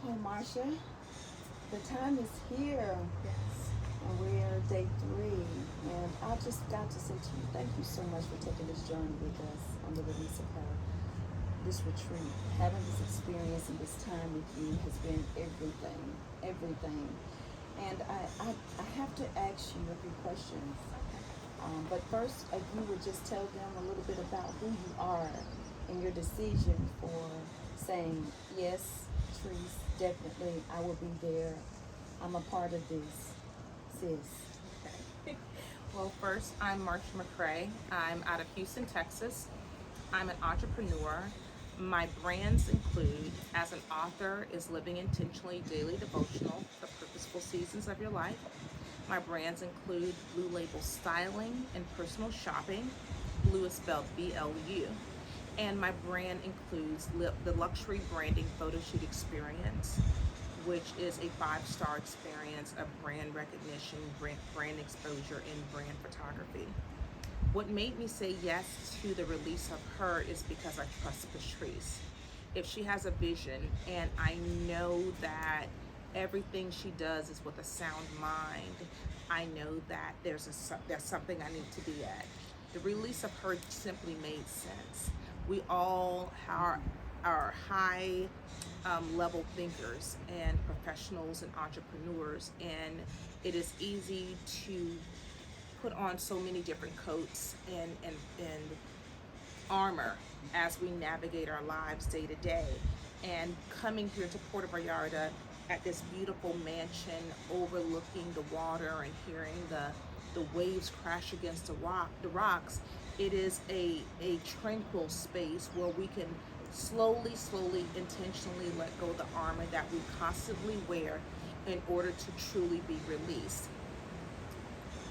Oh, Marsha, the time is here, Yes. and we're day 3. And I just got to say to you, thank you so much for taking this journey with us on the release of her. This retreat, having this experience and this time with you has been everything, everything. And I have to ask you a few questions. Okay. But first, if you would just tell them a little bit about who you are and your decision for saying, yes, Trees, definitely, I will be there. I'm a part of this, sis. Okay. Well, first, I'm Marsha McCray. I'm out of Houston, Texas. I'm an entrepreneur. My brands include, as an author, is Living Intentionally Daily Devotional, The Purposeful Seasons of Your Life. My brands include Blue Label Styling and Personal Shopping. Blue is spelled BLU. And my brand includes the Luxury Branding Photoshoot Experience, which is a 5-star experience of brand recognition, brand exposure, and brand photography. What made me say yes to the release of her is because I trust Patrice. If she has a vision, and I know that everything she does is with a sound mind, I know that there's something I need to be at. The release of her simply made sense. We all are high level thinkers and professionals and entrepreneurs, and it is easy to put on so many different coats and armor as we navigate our lives day to day. And coming here to Puerto Vallarta at this beautiful mansion overlooking the water and hearing the waves crash against the rocks, it is a tranquil space where we can slowly, intentionally let go of the armor that we constantly wear in order to truly be released.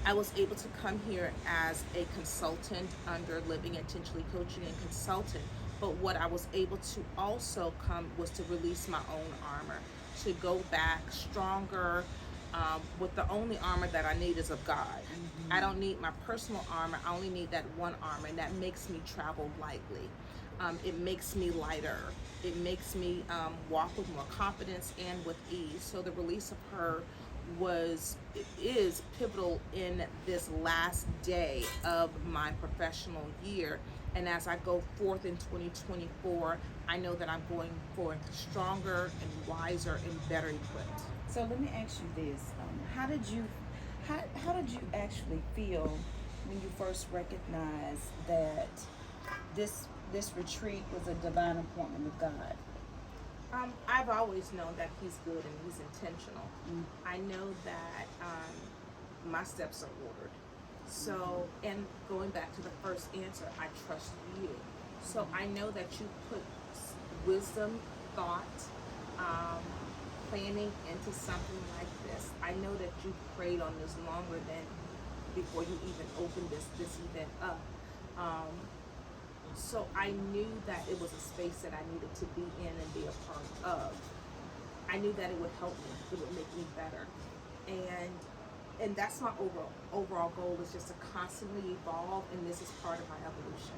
I was able to come here as a consultant under Living Intentionally Coaching and Consultant. But what I was able to also come was to release my own armor, to go back stronger with the only armor that I need is of God. I don't need my personal armor. I only need that one armor, and that makes me travel lightly. It makes me lighter. It makes me walk with more confidence and with ease. So the release of her is pivotal in this last day of my professional year. And as I go forth in 2024, I know that I'm going forth stronger and wiser and better equipped. So let me ask you this: how did you actually feel when you first recognized that this retreat was a divine appointment with God? I've always known that he's good and he's intentional. Mm. I know that my steps are ordered. So, and going back to the first answer, I trust you. So I know that you put wisdom, thought, um, planning into something like this. I know that you prayed on this longer than before you even opened this event up. Um, so I knew that it was a space that I needed to be in and be a part of. I knew that it would help me. It would make me better, and that's my overall goal is just to constantly evolve, and this is part of my evolution.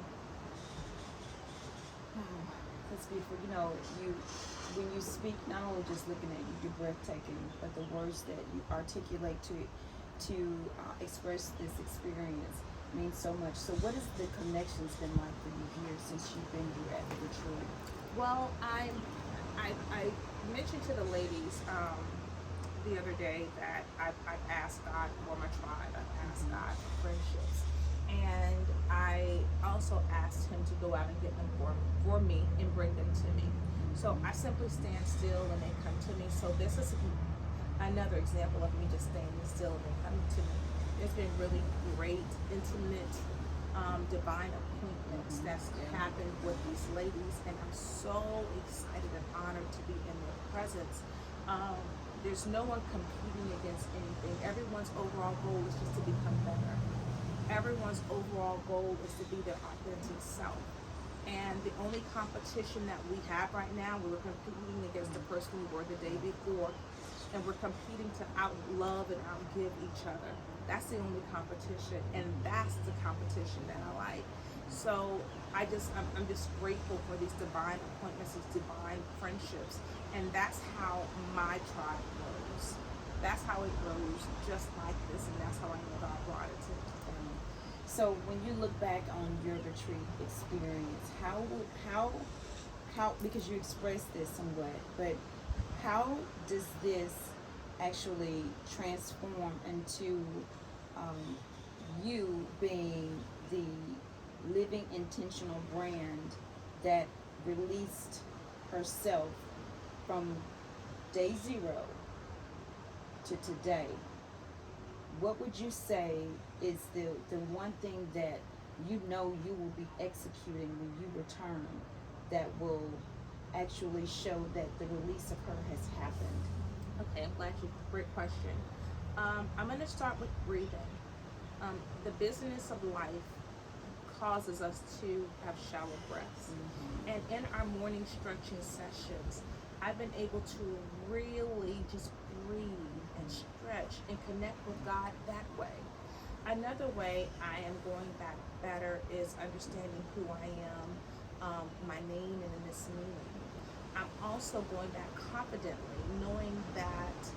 Oh, that's beautiful. You know, you when you speak, not only just looking at you, you're breathtaking, but the words that you articulate to express this experience means so much. So, what has the connections been like for you here since you've been here at the retreat? Well, I mentioned to the ladies the other day that I've asked God for my tribe. I've asked God for friendships, and I also asked Him to go out and get them for me and bring them to me. So I simply stand still and they come to me. So this is another example of me just standing still and they coming to me. There's been really great, intimate, divine appointments that's happened with these ladies, and I'm so excited and honored to be in their presence. There's no one competing against anything. Everyone's overall goal is just to become better. Everyone's overall goal is to be their authentic self. And the only competition that we have right now, we were competing against the person we were the day before, and we're competing to outlove and outgive each other. That's the only competition, and that's the competition that I like. So I'm just grateful for these divine appointments, these divine friendships, and that's how my tribe grows. That's how it grows, just like this, and that's how I know God brought it to. So when you look back on your retreat experience, how because you expressed this somewhat, but how does this actually transform into um, you being the living intentional brand that released herself from day zero to today? What would you say is the one thing that you know you will be executing when you return that will actually show that the release of her has happened? Okay, I'm glad you. Great question. I'm going to start with breathing. The business of life causes us to have shallow breaths. And in our morning stretching sessions, I've been able to really just breathe and stretch and connect with God that way. Another way I am going back better is understanding who I am, my name, and in this meaning. I'm also going back confidently, knowing that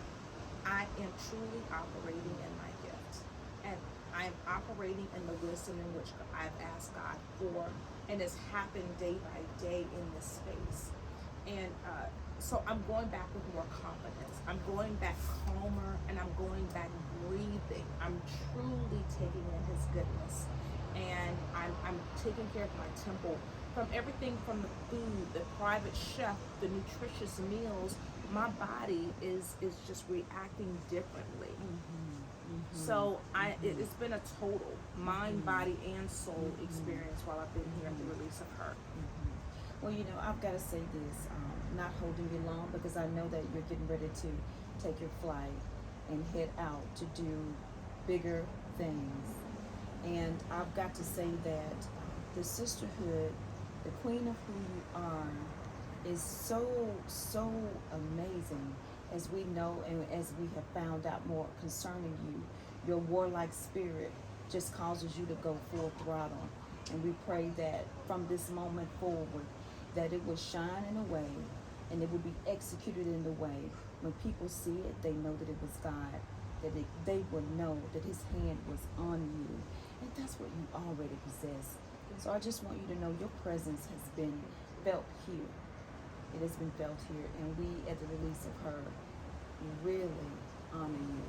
I am truly operating in my gift. And I am operating in the wisdom in which I've asked God for, and it's happened day by day in this space. And so I'm going back with more confidence. I'm going back calmer, and I'm going back breathing. I'm truly taking in His goodness, and I'm taking care of my temple from everything from the food, the private chef, the nutritious meals. My body is just reacting differently. So it's been a total mind, body, and soul experience while I've been here at the release of her. Well, I've got to say this, not holding you long because I know that you're getting ready to take your flight and head out to do bigger things. And I've got to say that the sisterhood, the queen of who you are, is so amazing, as we know and as we have found out more concerning you. Your warlike spirit just causes you to go full throttle. And we pray that from this moment forward, that it will shine in a way and it will be executed in the way when people see it, they know that it was God, that they will know that His hand was on you. And that's what you already possess. So I just want you to know your presence has been felt here. It has been felt here, and we at the release of her really honor you.